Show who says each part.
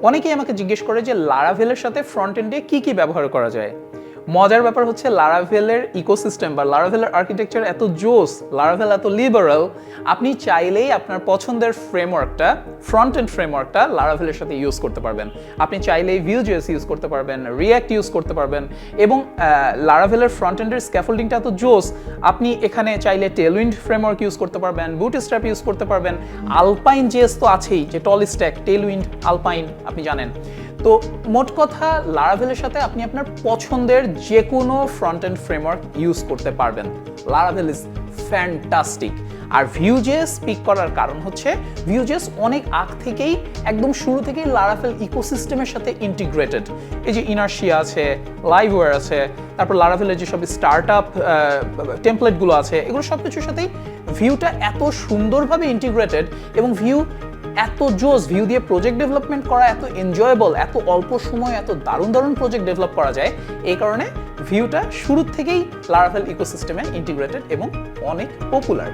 Speaker 1: অনেকেই আমাকে জিজ্ঞেস করে যে লারাভেলের সাথে ফ্রন্ট এন্ডে কি ব্যবহার করা যায়। মজার ব্যাপার হচ্ছে লারাভেলের ইকোসিস্টেম বা লারাভেলের আর্কিটেকচার এত জোস, লারাভেল এত লিবারাল, আপনি চাইলেই আপনার পছন্দের ফ্রেমওয়ার্কটা, ফ্রন্ট এন্ড ফ্রেমওয়ার্কটা লারাভেলের সাথে ইউজ করতে পারবেন। আপনি চাইলেই ভিউজেস ইউজ করতে পারবেন, রিঅ্যাক্ট ইউজ করতে পারবেন, এবং লারাভেলের ফ্রন্ট এন্ডের স্ক্যাফোল্ডিংটা এত জোস, আপনি এখানে চাইলে টেলউইন্ড ফ্রেমওয়ার্ক ইউজ করতে পারবেন, বুটস্ট্র্যাপ ইউজ করতে পারবেন, আলপাইন জেএস তো আছেই, যে টল স্ট্যাক, টেলউইন্ড, আলপাইন আপনি জানেন। তো মোট কথা লারাভেলের সাথে আপনি আপনার পছন্দের যে কোনো ফ্রন্ট এন্ড ফ্রেমওয়ার্ক ইউজ করতে পারবেন। Laravel is fantastic. আর ভিউজেস পিক করার কারণ হচ্ছে ভিউজেস অনেক আগ থেকেই, একদম শুরু থেকেই লারাভেল ইকোসিস্টেমের সাথে ইন্টিগ্রেটেড। এই যে ইনার্শিয়া আছে, লাইভওয়্যার আছে, তারপর লারাভেলের যেসব স্টার্ট আপ টেমপ্লেটগুলো আছে, এগুলো সব কিছুর সাথেই ভিউটা এত সুন্দরভাবে ইন্টিগ্রেটেড, এবং ভিউ এত জোস, ভিউ দিয়ে প্রজেক্ট ডেভেলপমেন্ট করা এত এনজয়েবল, এত অল্প সময় এত দারুণ দারুণ প্রজেক্ট ডেভেলপ করা যায়। এই কারণে ভিউটা শুরু থেকেই লারাভেল ইকোসিস্টেমে ইন্টিগ্রেটেড এবং অনেক পপুলার।